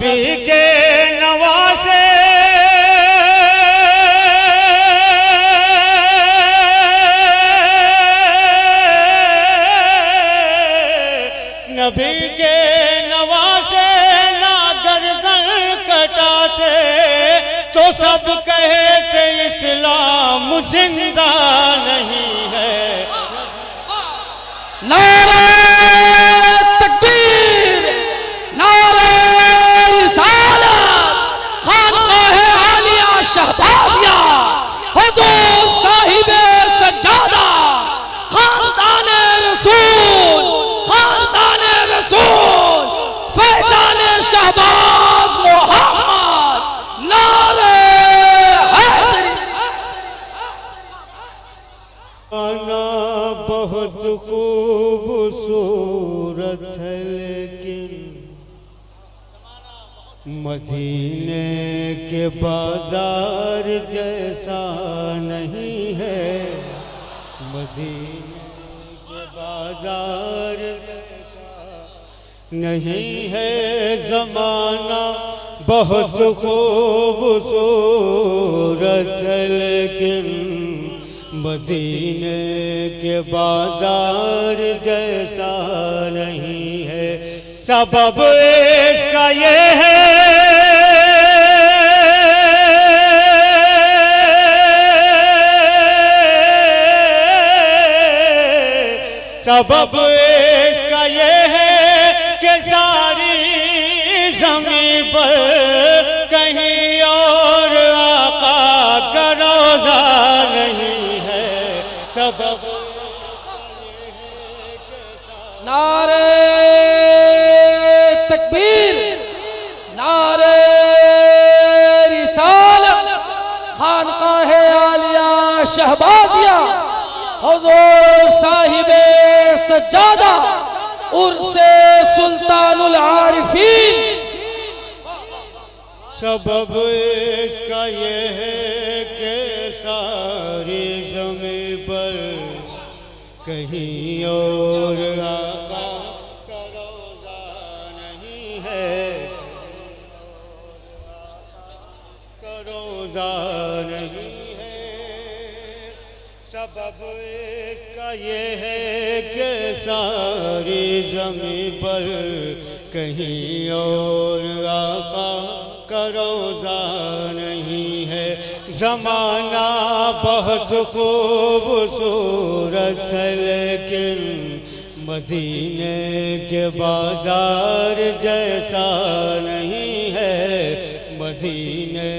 नबी के नवासे नबी के नवासे ना गर्दन कटाते तो सब कहते इस्लाम जिंदा नहीं है। नारे तकबीर, नारे रिसालत, खानकाहे आलिया शहबाजिया, हुजूर साहिबे सज्जादा, खानदाने रसूल, खानदाने रसूल, फैजाने शहबाज मोहम्मद, नारे हैदरी। आना बहुत खूबसूरत है लेकिन मदीने के बाजार जैसा नहीं है। मदीने के बाजार जैसा नहीं है। ज़माना बहुत खूबसूरत है लेकिन मदीने के बाजार जैसा नहीं है। सबब इसका ये है सबब इसका ये है कि सारी ज़मीन पर कहीं और आका का रोज़ा नहीं है। सबब नारे तकबीर, नारे रिसालत, खानकाहे आलिया शहबाजिया, हुजूर साहिबे सज्जादा, उर्से सुल्तानुल आरिफीन। सबब इसका ये है कि सारी ज़मीन पर कहीं और आका का रोज़ा नहीं है। का रोज़ा नहीं है। सबब इसका ये है कि सारी ज़मीन पर कहीं और आका का रोज़ा नहीं है। ज़माना बहुत खूबसूरत है लेकिन मदीने के बाजार जैसा नहीं है। मदीने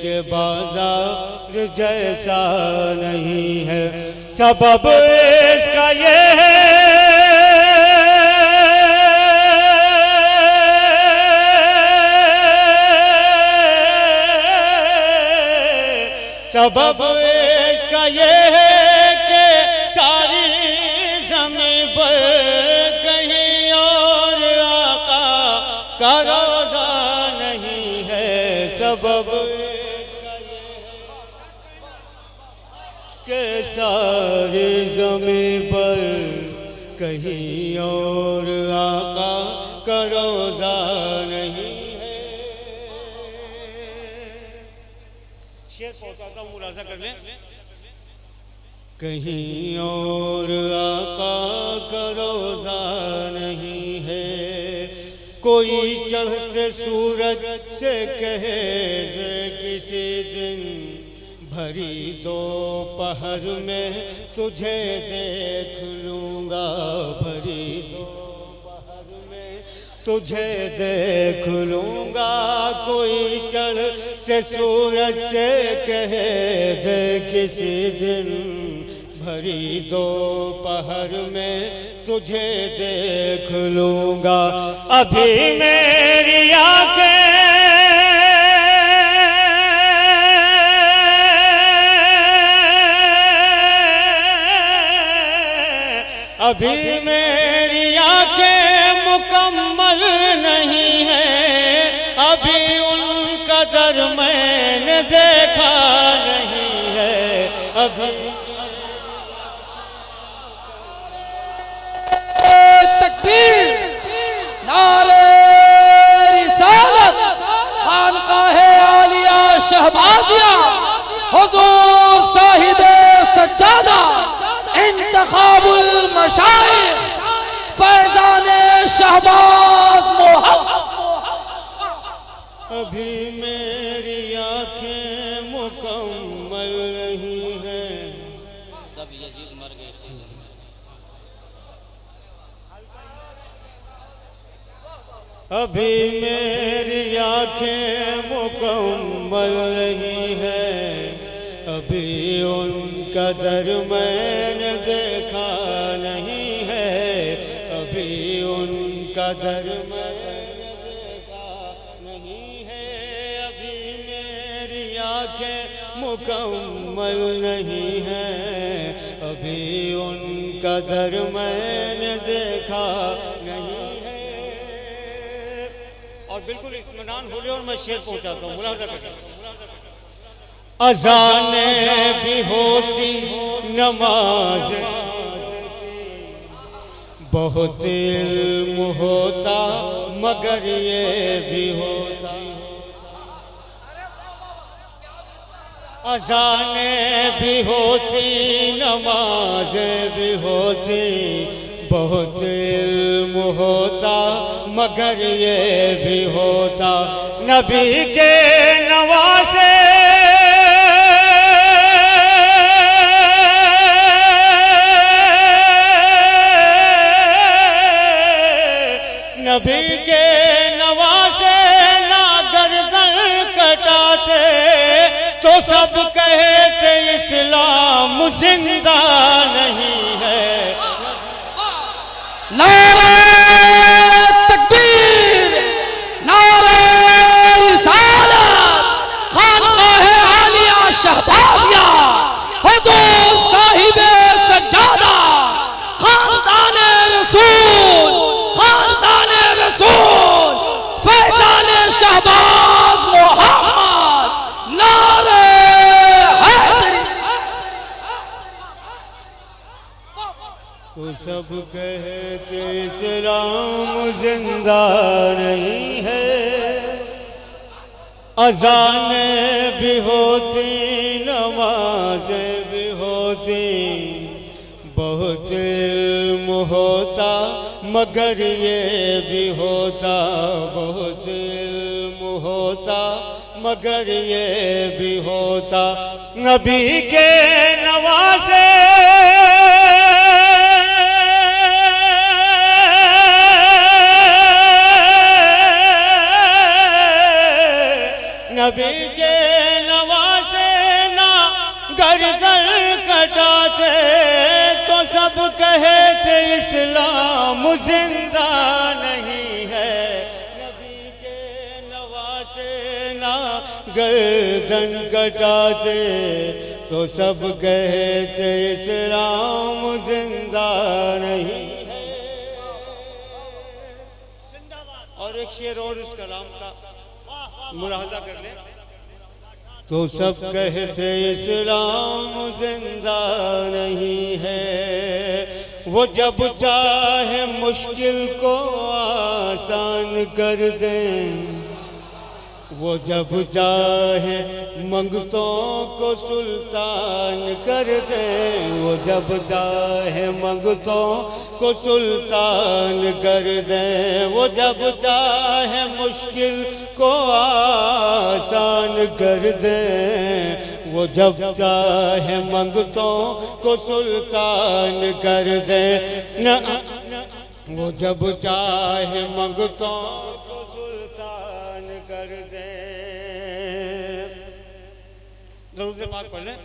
के बाजार जैसा नहीं है। सबब इसका ये है सबब इसका ये है कि सारी ज़मीन पर कहीं और आका का रोज़ा नहीं है। सबब इसका ये है कि सारी ज़मीन पर कहीं और आका का रोज़ा नहीं है। शेर पहुंचाता हूँ, मुलाजा कर लें। कहीं और आका का रोज़ा नहीं है। कोई चढ़ते सूरज से कहे दे किसी दिन भरी दोपहर में तुझे देख लूँगा। भरी दोपहर में तुझे देख लूँगा। कोई चढ़ते सूरज से कहे दे किसी दिन भरी दोपहर में तुझे देख लूँगा। अभी मेरी आँखें अभी मेरी आँखें मुकम्मल नहीं है। अभी उनका दर मैंने देखा नहीं है। अभी तकबीर, नारे रिसालत, शहबाजिया हुजूर साहिब सज्जादा इंतखाबुल मशाइख फैजान शहबाज मोहम्मद। अभी मेरी आंखें मुकम्मल नहीं है। सब यजीद मर गए। अभी मेरी आंखें मुकम्मल नहीं है। अभी उनका दर मैंने देखा नहीं है। अभी उनका दर मैंने देखा नहीं है। अभी मेरी आंखें मुकम्मल नहीं है। अभी उनका दर मैंने देखा नहीं है। और बिल्कुल इत्मीनान हो ले और मैं शेर पहुंचाता हूँ। मुलाजा करता हूँ। अज़ानें भी होती नमाज बहुत इल्म होता मगर ये भी होता। अज़ानें भी होती नमाज भी होती बहुत इल्म होता मगर ये भी होता। नबी के नवासे नबी के नवासे ना गर्दन कटाते तो सब कहते इस्लाम जिंदा नहीं है। नारे तकबीर, नारे रिसालत, खानकाह आलिया शहबाजिया हुजूर साहिब सज्जादा खानदान रसूल, खानदान रसूल फैजान शहबाज मोहम्मद। नारे हैदरी। तो सब कहते इस्लाम जिंदा नहीं है। अज़ानें भी होती नमाज़ें भी होती बहुत इल्म होता मगर ये भी होता। बहुत इल्म होता मगर ये भी होता। नबी के नवासे नबी के नवासे ना गर्दन कटाते तो सब कहते इस्लाम जिंदा नहीं है। नबी के नवासे ना गर्दन कटाते तो सब कहते इस्लाम जिंदा नहीं है। और एक शेर और इस कलाम का मुलाहजा कर ले। तो सब कहते इस्लाम जिंदा नहीं है। वो जब चाहे मुश्किल को आसान कर दे। वो जब चाहे मंगतों को सुल्तान कर दे। वो जब चाहे मंगतों को सुल्तान कर दे। वो जब चाहे मुश्किल को आसान कर दे। वो जब चाहे मंगतों को सुल्तान कर दे। न वो जब चाहे मंगतों को सुल्तान कर दे। दरूद पाक पढ़ लें।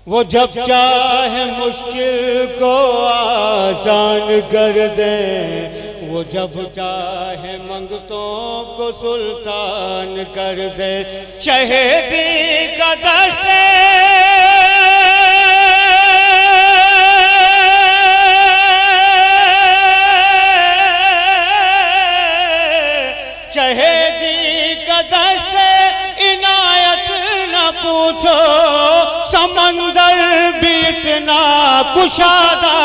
वो जब चाहे मुश्किल को आसान कर दे। वो जब चाहे मंगतों को सुल्तान कर दे। शहीदी का दस्ते शहीदी का दस्ते इनायत न पूछो। समंदर भी इतना कुशादा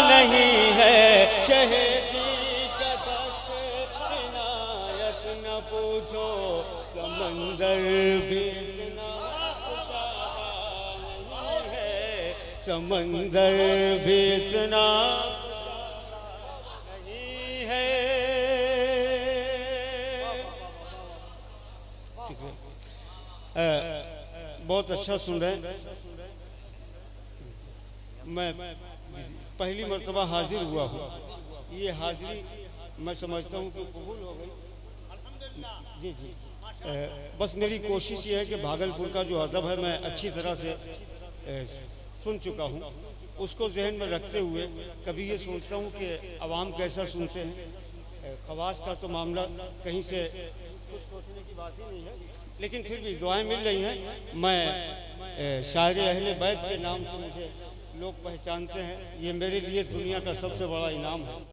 नहीं है। शहीदी का दस्ते इनायत न पूछो, समंदर भी इतना नहीं है, समंदर भी इतना नहीं है। ठीक है, बहुत अच्छा सुन रहे हैं। मैं पहली मर्तबा हाजिर हुआ हूँ, ये हाजिरी मैं समझता हूँ कि कबूल हो गई। जी जी, बस मेरी कोशिश ये है कि भागलपुर का जो अदब है मैं अच्छी तरह से सुन चुका हूँ, उसको जहन में रखते हुए कभी ये सोचता हूँ कि अवाम कैसा सुनते हैं। खवास का तो मामला कहीं से कुछ सोचने की बात ही नहीं है, लेकिन फिर भी दुआएं मिल रही हैं। मैं शायर अहले बैत के नाम से मुझे लोग पहचानते हैं, ये मेरे लिए दुनिया का सबसे बड़ा इनाम है।